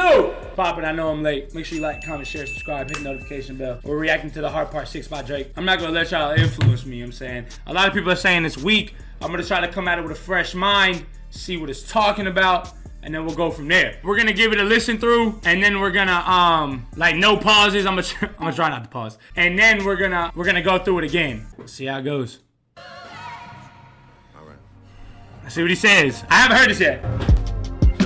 2. Poppin', I know I'm late. Make sure you like, comment, share, subscribe, hit the notification bell. We're reacting to the Heart Part 6 by Drake. I'm not gonna let y'all influence me, you know what I'm saying? A lot of people are saying it's weak. I'm gonna try to come at it with a fresh mind, see what it's talking about, and then we'll go from there. We're gonna give it a listen through, and then we're gonna like no pauses. I'm gonna try not to pause. And then we're gonna go through it again. Let's see how it goes. Alright. Let's see what he says. I haven't heard this yet.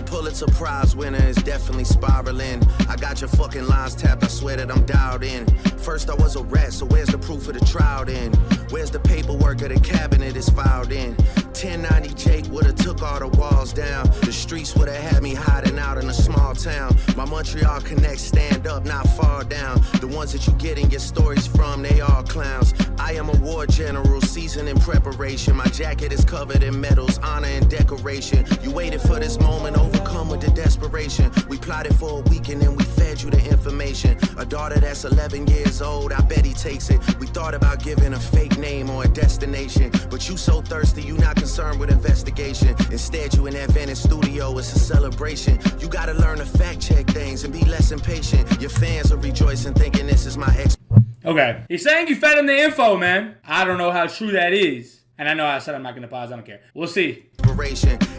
Pulitzer Prize winner is definitely spiraling. I got your fucking lines tapped, I swear that I'm dialed in. First I was a rat, so where's the proof of the trial then? Where's the paperwork of the cabinet is filed in? 1090 Jake would've took all the walls down. The streets would've had me hiding out in a small town. My Montreal connects stand up, not fall down. The ones that you getting your stories from, they all clowns. I am a war general, seasoned in preparation. My jacket is covered in medals, honor and decoration. You waited for this moment, overcome with the desperation. We plotted for a week and then we fed you the information. A daughter that's 11 years old, I bet he takes it. We thought about giving a fake name or a destination, but you so thirsty, you not concerned with investigation. Instead, you in that Venice studio, it's a celebration. You gotta learn to fact check things and be less impatient. Your fans are rejoicing, thinking this is my ex. Okay. He's saying you fed him the info, man. I don't know how true that is. And I know I said I'm not gonna pause, I don't care. We'll see.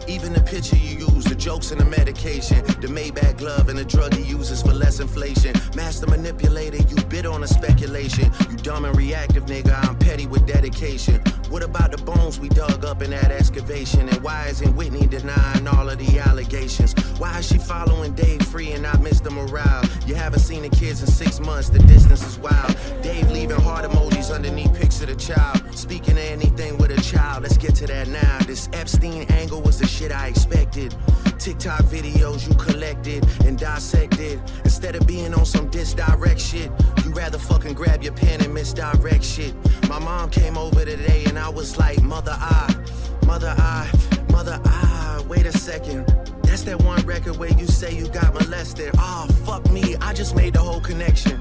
Even the picture you use, the jokes and the medication, the Maybach glove and the drug he uses for less inflation. Master manipulator, you bid on a speculation. You dumb and reactive, nigga, I'm petty with dedication. What about the bones we dug up in that excavation? And why isn't Whitney denying all of the allegations? Why is she following Dave free and not Mr. Morale? You haven't seen the kids in 6 months, the distance is wild. Dave leaving heart emojis underneath pics of the child. Speaking of anything with a child, let's get to that now. This Epstein angle was the shit I expected. TikTok videos you collected and dissected. Instead of being on some disdirect shit, you rather fucking grab your pen and misdirect shit. My mom came over today and I was like, mother I, wait a second. That's that one record where you say you got molested. Oh, fuck me, I just made the whole connection.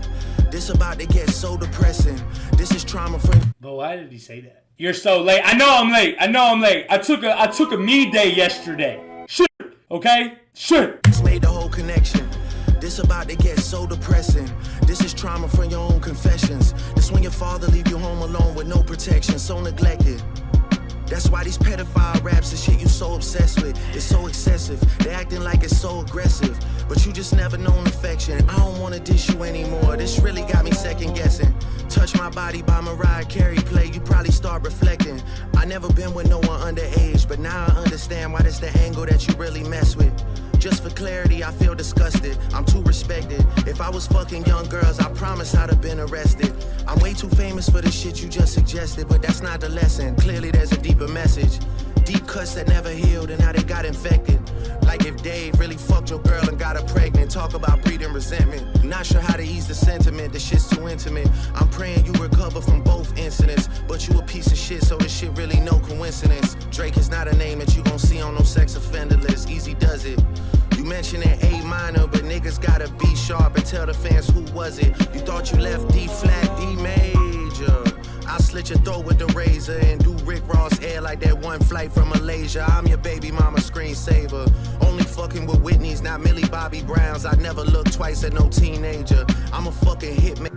This about to get so depressing. This is trauma for... But why did he say that? You're so late. I know I'm late. I took a me day yesterday. Shit. Okay? Shit. Just made the whole connection. This about to get so depressing. This is trauma from your own confessions. This when your father leave you home alone with no protection, so neglected. That's why these pedophile raps and shit you so obsessed with, it's so excessive. They acting like it's so aggressive, but you just never known affection. I don't wanna dish you anymore. This really got me second guessing. Touch My Body by Mariah Carey play, you probably start reflecting. I never been with no one underage, but now I understand why that's the angle that you really mess with. Just for clarity, I feel disgusted. I'm too respected. If I was fucking young girls, I promise I'd have been arrested. I'm way too famous for the shit you just suggested, but that's not the lesson. Clearly there's a deeper message. Deep cuts that never healed and now they got infected. Like if Dave really fucked your girl and got her pregnant. Talk about breeding resentment. Not sure how to ease the sentiment, the shit's too intimate. I'm praying you recover from both incidents, but you a piece of shit, so this shit really no coincidence. Drake is not a name that you gon' see on no sex offender list. Easy does it. You mentioning A minor, but niggas gotta be sharp and tell the fans who was it. You thought you left D flat, D major. I'll slit your throat with the razor and do Rick Ross air like that one flight from Malaysia. I'm your baby mama screensaver. Only fucking with Whitney's, not Millie Bobby Brown's. I never look twice at no teenager. I'm a fucking hitman.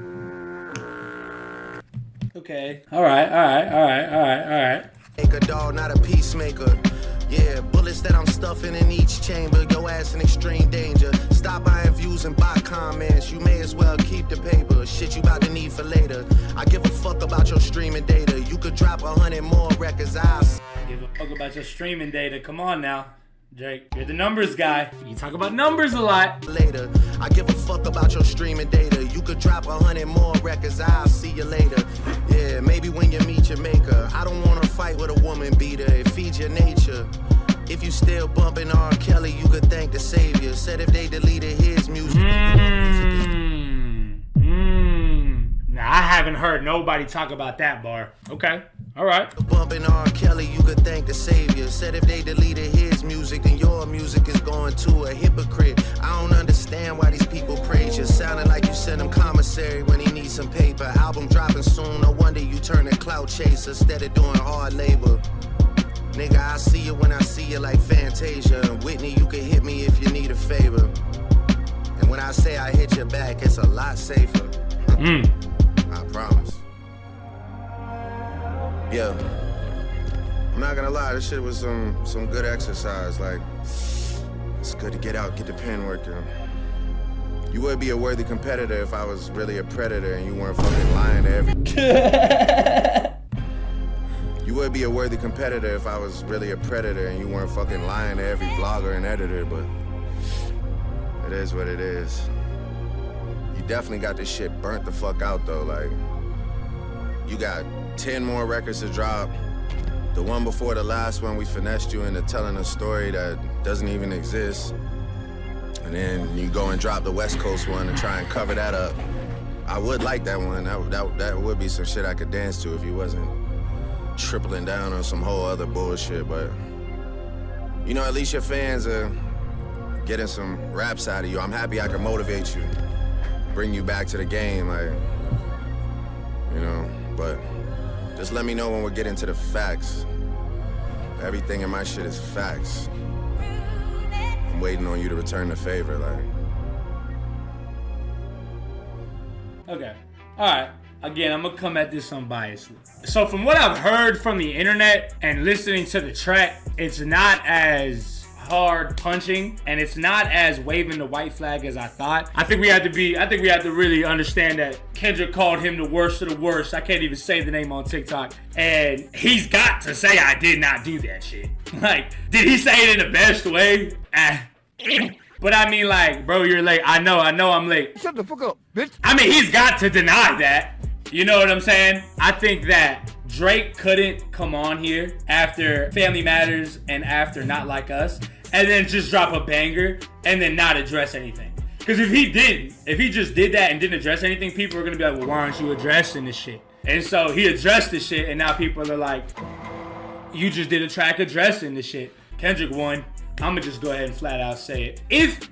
Okay. Alright. Make a dog, not a peacemaker. Yeah, bullets that I'm stuffing in each chamber. Your ass in extreme danger. Stop buying views and bot comments. You may as well keep the paper. Shit you about to need for later. I give a fuck about your streaming data. You could drop 100 more records. I'll give a fuck about your streaming data. Come on now. Drake, you're the numbers guy. You talk about numbers a lot. Later, I give a fuck about your streaming data. You could drop 100 more records. I'll see you later. Yeah, maybe when you meet your maker. I don't wanna fight with a woman beater. It feeds your nature. If you still bumping R. Kelly, you could thank the savior. Said if they deleted his music. Now I haven't heard nobody talk about that bar. Okay. Alright. Bumping R. Kelly, you could thank the savior. Said if they deleted his music, then your music is going to a hypocrite. I don't understand why these people praise you. Sounding like you sent him commissary when he needs some paper. Album dropping soon, no wonder you turn a clout chaser instead of doing hard labor. Nigga, I see you when I see you like Fantasia. And Whitney, you can hit me if you need a favor. say I hit your back, it's a lot safer. I promise. Yeah. I'm not gonna lie, this shit was some good exercise. Like, it's good to get out, get the pen working. You would be a worthy competitor if I was really a predator and you weren't fucking lying to every... You would be a worthy competitor if I was really a predator and you weren't fucking lying to every blogger and editor, but it is what it is. You definitely got this shit burnt the fuck out though. Like, you got 10 more records to drop. The one before the last one, we finessed you into telling a story that doesn't even exist. And then you go and drop the West Coast one and try and cover that up. I would like that one. That would be some shit I could dance to if you wasn't tripling down on some whole other bullshit. But, you know, at least your fans are getting some raps out of you. I'm happy I can motivate you, bring you back to the game, like, you know, but just let me know when we're getting to the facts. Everything in my shit is facts. I'm waiting on you to return the favor, like. Okay, all right. Again, I'm gonna come at this unbiasedly. So from what I've heard from the internet and listening to the track, it's not as hard punching and it's not as waving the white flag as I thought. I think we have to really understand that Kendrick called him the worst of the worst. I can't even say the name on TikTok. And he's got to say I did not do that shit. Like, did he say it in the best way? But I mean, like, bro, you're late. I know I'm late. Shut the fuck up, bitch. I mean, he's got to deny that. You know what I'm saying? I think that Drake couldn't come on here after Family Matters and after Not Like Us and then just drop a banger and then not address anything. Because if he just did that and didn't address anything, people are going to be like, well, why aren't you addressing this shit? And so he addressed the shit and now people are like, you just did a track addressing the shit. Kendrick won. I'm going to just go ahead and flat out say it. If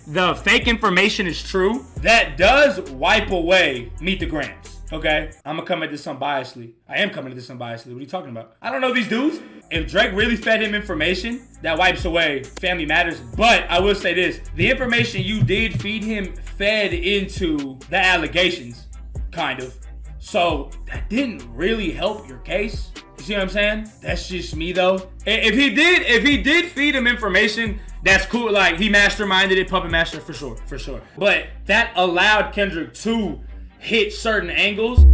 the fake information is true, that does wipe away Meet the Grams. Okay? I'm gonna come at this unbiasedly. I am coming at this unbiasedly. What are you talking about? I don't know these dudes. If Drake really fed him information, that wipes away Family Matters. But I will say this. The information you did feed him fed into the allegations, kind of. So that didn't really help your case. You see what I'm saying? That's just me though. If he did feed him information, that's cool. Like, he masterminded it, puppet master for sure. But that allowed Kendrick to hit certain angles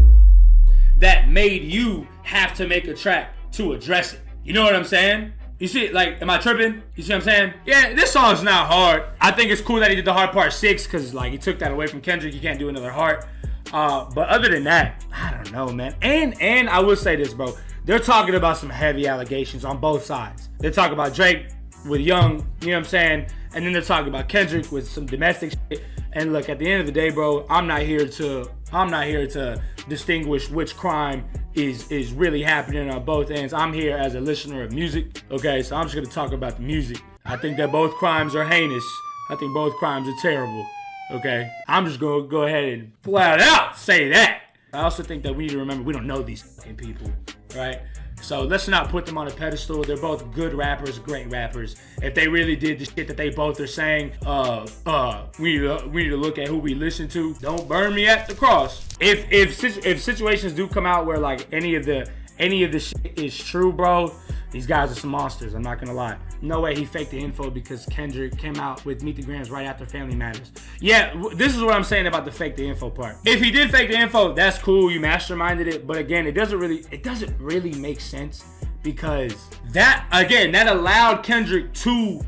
that made you have to make a track to address it. You know what I'm saying? You see, like, am I tripping? You see what I'm saying? Yeah, this song's not hard. I think it's cool that he did the hard part 6 because, like, he took that away from Kendrick. He can't do another heart. But other than that, I don't know, man. And I will say this, bro. They're talking about some heavy allegations on both sides. They're talking about Drake with Young, you know what I'm saying? And then they're talking about Kendrick with some domestic shit. And look, at the end of the day, bro, I'm not here to distinguish which crime is really happening on both ends. I'm here as a listener of music, okay? So I'm just gonna talk about the music. I think that both crimes are heinous. I think both crimes are terrible, okay? I'm just gonna go ahead and flat out say that. I also think that we need to remember we don't know these fucking people, right? So let's not put them on a pedestal. They're both good rappers, great rappers. If they really did the shit that they both are saying, we need to look at who we listen to. Don't burn me at the cross. If situations do come out where like any of the shit is true, bro, these guys are some monsters. I'm not gonna lie. No way he faked the info because Kendrick came out with Meet the Grams right after Family Matters. Yeah, this is what I'm saying about the fake the info part. If he did fake the info, that's cool. You masterminded it, but again, it doesn't really make sense because that allowed Kendrick to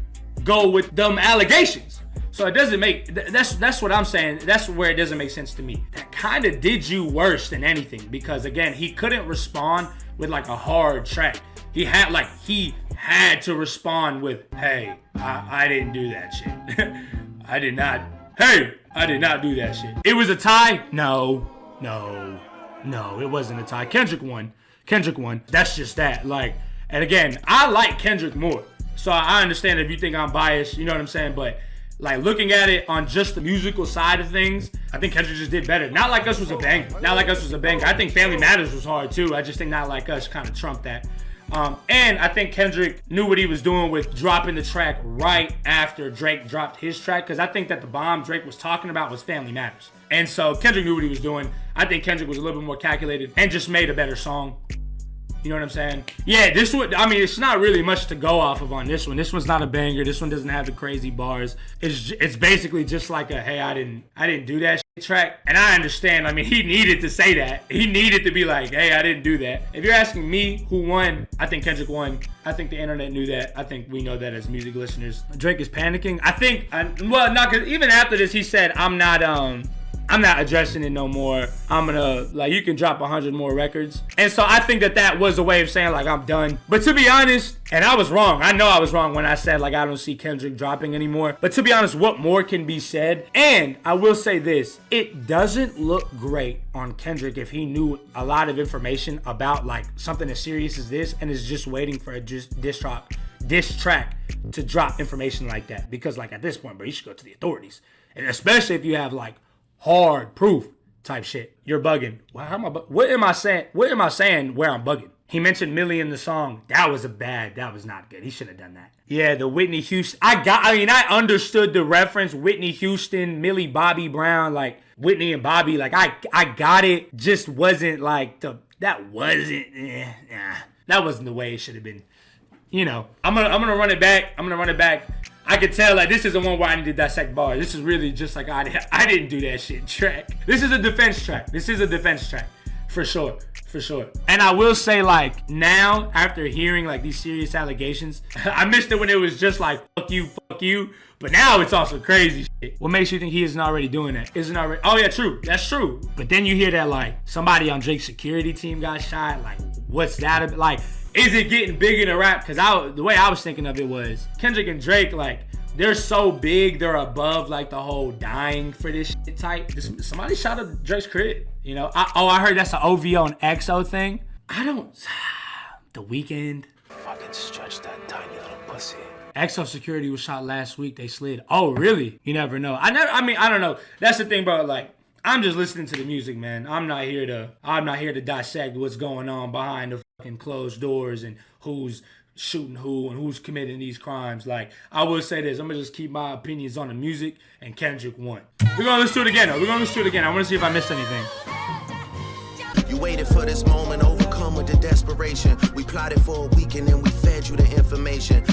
go with them allegations. So it doesn't make that's what I'm saying. That's where it doesn't make sense to me. That kind of did you worse than anything because again, he couldn't respond with like a hard track. He had to respond with, hey, I didn't do that shit. I did not do that shit. It was a tie? No, it wasn't a tie. Kendrick won. That's just that. Like, and again, I like Kendrick more. So I understand if you think I'm biased, you know what I'm saying? But like looking at it on just the musical side of things, I think Kendrick just did better. Not Like Us was a banger. I think Family Matters was hard too. I just think Not Like Us kind of trumped that. And I think Kendrick knew what he was doing with dropping the track right after Drake dropped his track, because I think that the bomb Drake was talking about was Family Matters. And so Kendrick knew what he was doing. I think Kendrick was a little bit more calculated and just made a better song. You know what I'm saying? Yeah, this one, I mean, it's not really much to go off of on this one. This one's not a banger. This one doesn't have the crazy bars. It's basically just like a, hey, I didn't do that shit track. And I understand. I mean, he needed to say that. He needed to be like, hey, I didn't do that. If you're asking me who won, I think Kendrick won. I think the internet knew that. I think we know that as music listeners. Drake is panicking. I think, well, not because even after this, he said, I'm not addressing it no more. I'm gonna, like, you can drop 100 more records. And so I think that was a way of saying, like, I'm done. But to be honest, and I was wrong. I know I was wrong when I said, like, I don't see Kendrick dropping anymore. But to be honest, what more can be said? And I will say this, it doesn't look great on Kendrick if he knew a lot of information about, like, something as serious as this and is just waiting for a diss track to drop information like that. Because, like, at this point, bro, you should go to the authorities. And especially if you have, like, hard proof type shit. You're bugging. What am I saying where I'm bugging? He mentioned Millie in the song. That was not good. He shouldn't have done that. Yeah, the Whitney Houston. I understood the reference. Whitney Houston, Millie Bobby Brown, like Whitney and Bobby. Like I got it. Just wasn't like that wasn't the way it should have been. You know, I'm gonna run it back. I could tell, like, this is the one where I need to dissect bars. This is really just like I didn't do that shit track. This is a defense track. For sure. And I will say, like, now, after hearing, like, these serious allegations, I missed it when it was just like, fuck you. But now it's also crazy shit. What makes you think he isn't already doing that? Oh, yeah, true. That's true. But then you hear that, like, somebody on Drake's security team got shot. Like, what's that? Like, is it getting big in the rap? Because the way I was thinking of it was Kendrick and Drake, like, they're so big, they're above, like, the whole dying for this shit type. Somebody shot up Drake's crib, you know? I heard that's an OVO and XO thing. The Weeknd. Fucking stretch that tiny little pussy. XO security was shot last week. They slid. Oh, really? You never know. I don't know. That's the thing, bro. Like, I'm just listening to the music, man. I'm not here to dissect what's going on behind the fucking closed doors and who's shooting who and who's committing these crimes. Like, I will say this, I'm gonna just keep my opinions on the music, and Kendrick won. We're gonna listen to it again, though. I wanna see if I missed anything. You waited for this moment, overcome with the desperation. We plotted for a week and then we fed you the information.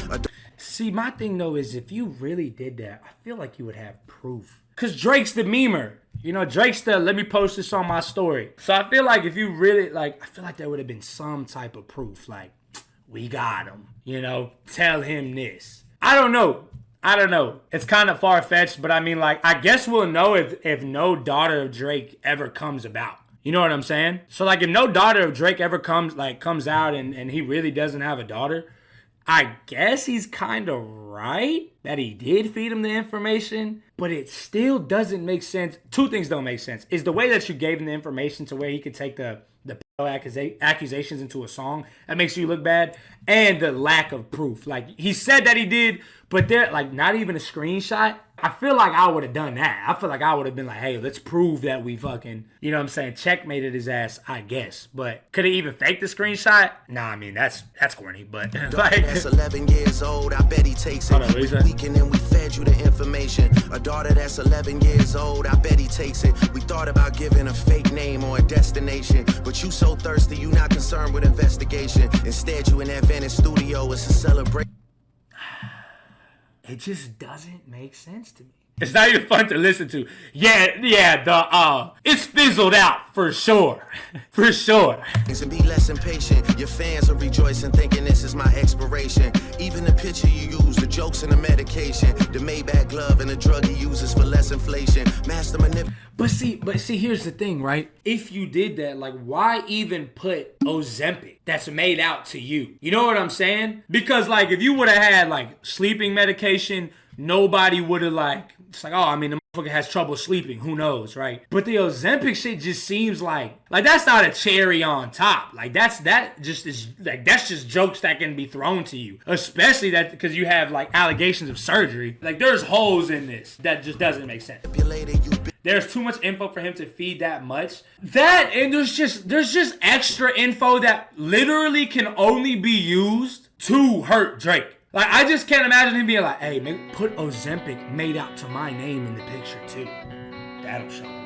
See, my thing, though, is if you really did that, I feel like you would have proof. Because Drake's the memer. You know, Drake's the, let me post this on my story. So I feel like if you really, like, I feel like there would have been some type of proof. Like, we got him, you know, tell him this. I don't know. It's kind of far-fetched, but I mean, like, I guess we'll know if no daughter of Drake ever comes about. You know what I'm saying? So, like, if no daughter of Drake ever comes out and he really doesn't have a daughter, I guess he's kind of right that he did feed him the information, but it still doesn't make sense. Two things don't make sense. Is the way that you gave him the information to where he could take the accusations into a song that makes you look bad, and the lack of proof. Like, he said that he did, but there, like, not even a screenshot. I feel like I would have done that. I feel like I would have been like, hey, let's prove that we fucking, you know what I'm saying, checkmated his ass, I guess. But could he even fake the screenshot? Nah, I mean, that's corny, but like, that's 11 years old, I bet he takes it. We weekend and we fed you the information. A daughter that's 11 years old, I bet he takes it. We thought about giving a fake name or a destination, but you so thirsty, you not concerned with investigation. Instead, you in that Venice studio, it's a celebration. It just doesn't make sense to me. It's not even fun to listen to. It's fizzled out for sure. For sure. And be less impatient. Your fans are rejoicing, thinking this is my expiration. Even the picture you use, the jokes and the medication, the Maybach glove and the drug he uses for less inflation. Master manip. But see, here's the thing, right? If you did that, like, why even put Ozempic that's made out to you? You know what I'm saying? Because, like, if you would have had, like, sleeping medication, nobody would have, like, it's like, oh, I mean, the motherfucker has trouble sleeping. Who knows, right? But the Ozempic shit just seems like that's not a cherry on top. Like, that's just jokes that can be thrown to you. Especially that because you have, like, allegations of surgery. Like, there's holes in this that just doesn't make sense. There's too much info for him to feed that much. That, and there's just extra info that literally can only be used to hurt Drake. Like, I just can't imagine him being like, hey, man, put Ozempic made out to my name in the picture too. That'll show him.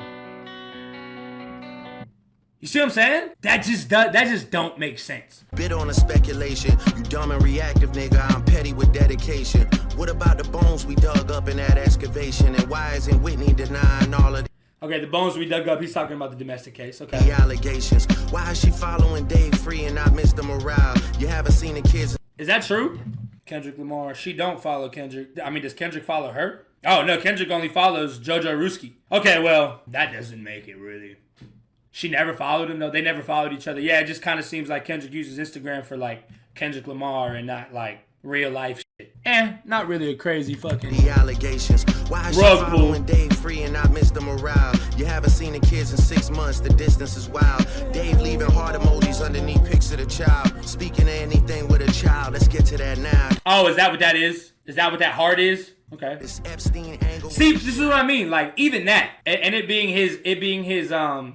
You see what I'm saying? That just don't make sense. Bit on a speculation. You dumb and reactive, nigga. I'm petty with dedication. What about the bones we dug up in that excavation? And why isn't Whitney denying all of Okay, the bones we dug up, he's talking about the domestic case. Okay. the allegations? Why is she following Dave Free and not Mr. Morale? You haven't seen the kids. Is that true? Kendrick Lamar, she don't follow Kendrick. I mean, does Kendrick follow her? Oh, no, Kendrick only follows JoJo Ruski. Okay, well, that doesn't make it really. She never followed him, though. They never followed each other. Yeah, it just kind of seems like Kendrick uses Instagram for, like, Kendrick Lamar and not, like, real life shit. Not really a crazy fucking The allegations. Why is she rug pull. following Dave Free and not Mr. Morale? You haven't seen the kids in 6 months. The distance is wild. Dave leaving heart emojis underneath pics of the child. Speaking of anything with a child. Let's get to that now. Oh, is that what that is? Is that what that heart is? Okay. This Epstein angle. See, this is what I mean. Like, even that, and it being his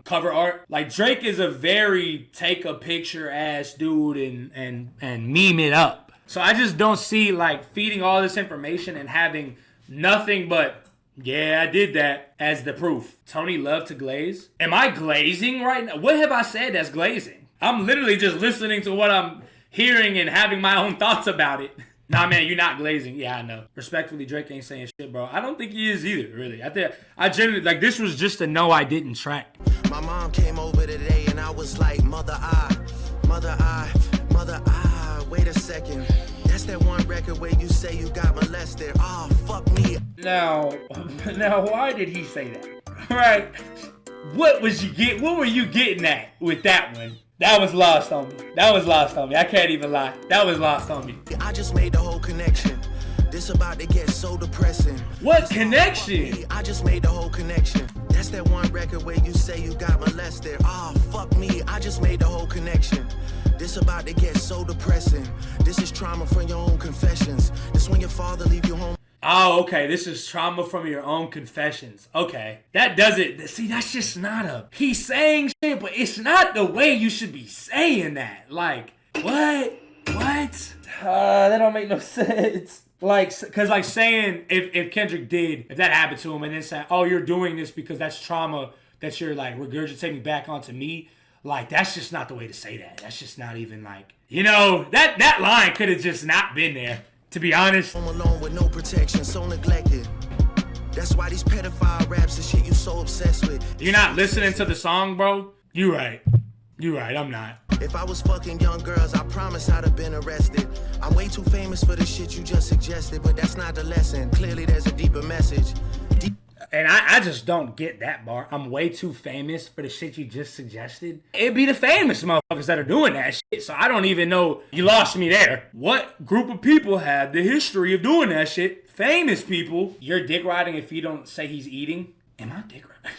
cover art. Like, Drake is a very take a picture ass dude and meme it up. So I just don't see, like, feeding all this information and having nothing but, yeah, I did that as the proof. Tony loved to glaze. Am I glazing right now? What have I said that's glazing? I'm literally just listening to what I'm hearing and having my own thoughts about it. Nah, man, you're not glazing. Yeah, I know. Respectfully, Drake ain't saying shit, bro. I don't think he is either, really. I genuinely, like, this was just a no I didn't track. My mom came over today and I was like, mother, wait a second. That's that one record where you say you got molested. Oh, fuck me. Now, why did he say that? Right? What were you getting at with that one? That was lost on me. I can't even lie. That was lost on me. I just made the whole connection. This about to get so depressing. What connection? I just made the whole connection. That's that one record where you say you got molested. Oh, fuck me. I just made the whole connection. This about to get so depressing. This is trauma from your own confessions. This when your father leave you home. Oh, okay. This is trauma from your own confessions. Okay. That does it. See, that's just not he's saying shit, but it's not the way you should be saying that. Like, what? That don't make no sense. Like, cause like saying if Kendrick if that happened to him and then saying, oh, you're doing this because that's trauma that you're like regurgitating back onto me. Like, that's just not the way to say that. That's just not even like, that line could have just not been there. To be honest. Home alone with no protection, so neglected. That's why these pedophile raps and shit you so obsessed with. You're not listening to the song, bro? You right, I'm not. If I was fucking young girls, I promise I'd have been arrested. I'm way too famous for the shit you just suggested, but that's not the lesson. Clearly there's a deeper message. And I just don't get that bar. I'm way too famous for the shit you just suggested. It'd be the famous motherfuckers that are doing that shit. So I don't even know. You lost me there. What group of people have the history of doing that shit? Famous people. You're dick riding if you don't say he's eating? Am I dick riding?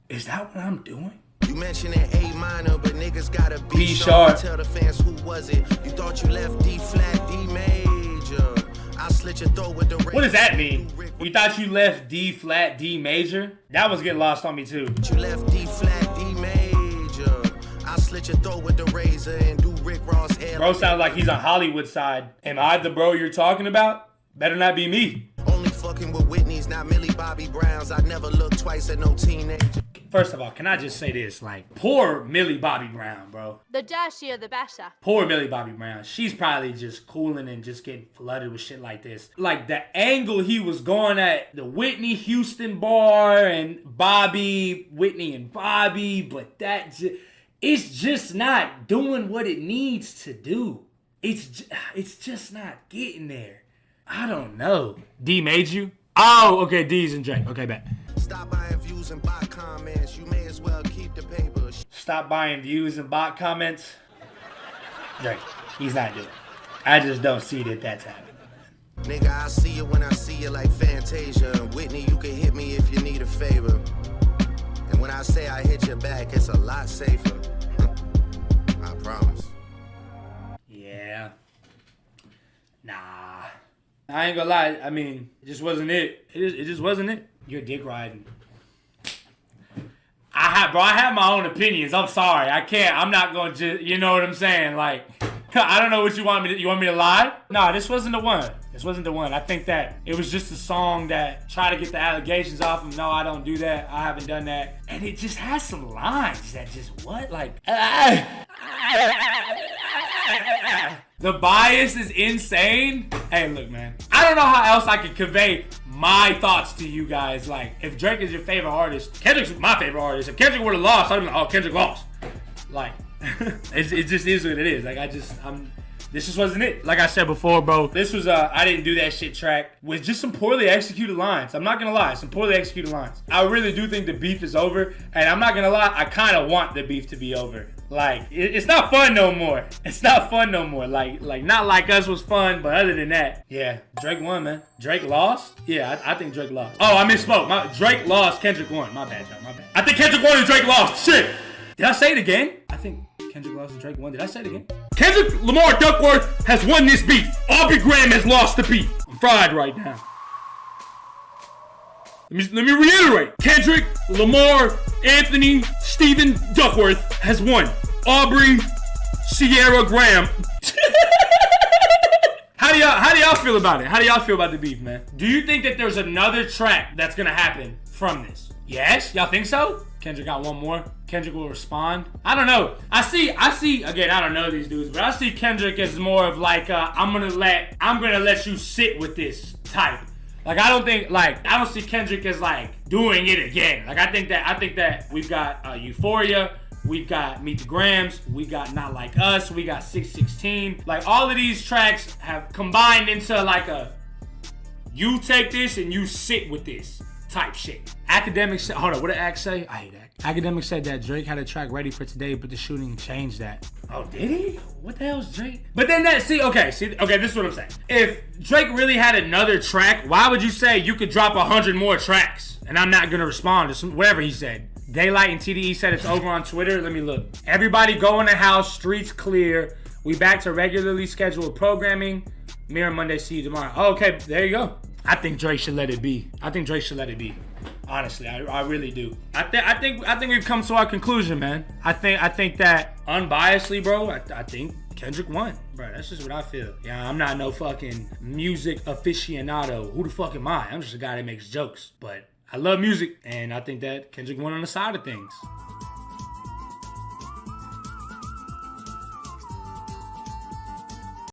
Is that what I'm doing? You mentioned an A minor, but niggas gotta B sharp. Tell the fans who was it. You thought you left D flat, D major. I'll slit your throat with the What does that mean? You thought you left D flat, D major? That was getting lost on me too. You left D flat, D major. I'll slit your throat with the razor and do Rick Ross hair. Bro sounds like he's on Hollywood side. Am I the bro you're talking about? Better not be me. Only fucking with Whitney's, not Millie Bobby Browns. I never look twice at no teenager. First of all, can I just say this? Like, poor Millie Bobby Brown, bro. The dirtier, the better. Poor Millie Bobby Brown. She's probably just cooling and just getting flooded with shit like this. Like, the angle he was going at the Whitney Houston bar and Whitney and Bobby, but it's just not doing what it needs to do. It's just not getting there. I don't know. D made you? Oh, okay, D's and Drake. Okay, bet. Stop buying views and bot comments. You may as well keep the paper. Stop buying views and bot comments. Drake, he's not doing it. I just don't see that that's happening. Nigga, I see you when I see you like Fantasia. Whitney, you can hit me if you need a favor. And when I say I hit your back, it's a lot safer. I promise. Yeah. Nah. I ain't gonna lie. I mean, it just wasn't it. It just wasn't it. You're dick riding. I have my own opinions. I'm sorry. I can't. I'm not going to, you know what I'm saying? Like, I don't know what you want me to lie? No, this wasn't the one. This wasn't the one. I think that it was just a song that tried to get the allegations off him. No, I don't do that. I haven't done that. And it just has some lines that just, what? Like, the bias is insane. Hey, look, man. I don't know how else I could convey my thoughts to you guys. Like, if Drake is your favorite artist, Kendrick's my favorite artist. If Kendrick would have lost, I'd be like, oh, Kendrick lost. Like, it just is what it is. Like, this just wasn't it. Like I said before, bro, this was I didn't do that shit track with just some poorly executed lines. I'm not gonna lie, some poorly executed lines. I really do think the beef is over, and I'm not gonna lie, I kind of want the beef to be over. Like, it's not fun no more. It's not fun no more. Like Not Like Us was fun, but other than that, yeah, Drake won, man. Drake lost? Yeah, I think Drake lost. Oh, I misspoke. Drake lost, Kendrick won. My bad, y'all, my bad. I think Kendrick won and Drake lost. Shit. Did I say it again? I think Kendrick lost and Drake won. Did I say it again? Kendrick Lamar Duckworth has won this beef. Aubrey Graham has lost the beef. I'm fried right now. Let me reiterate. Kendrick Lamar Anthony Stephen Duckworth has won. Aubrey Sierra Graham. How do y'all feel about it? How do y'all feel about the beef, man? Do you think that there's another track that's gonna happen from this? Yes? Y'all think so? Kendrick got one more. Kendrick will respond. I don't know. I see, again, I don't know these dudes, but I see Kendrick as more of like, I'm gonna let you sit with this type. Like, I don't see Kendrick as like doing it again. Like, I think that we've got Euphoria, we've got Meet the Grams, we got Not Like Us, we got 616. Like, all of these tracks have combined into like a, you take this and you sit with this type shit. Academics said, hold on, what did Act say? I hate that. Academics said that Drake had a track ready for today, but the shooting changed that. Oh, did he? What the hell is Drake? But then okay, this is what I'm saying. If Drake really had another track, why would you say you could drop 100 more tracks and I'm not gonna respond to whatever he said? Daylight and TDE said it's over on Twitter. Let me look. Everybody go in the house, streets clear. We back to regularly scheduled programming. Mirror Monday, see you tomorrow. Oh, okay, there you go. I think Drake should let it be. Honestly, I really do. I think we've come to our conclusion, man. I think that unbiasedly, bro, I think Kendrick won. Bro, that's just what I feel. Yeah, I'm not no fucking music aficionado. Who the fuck am I? I'm just a guy that makes jokes. But I love music, and I think that Kendrick won on the side of things.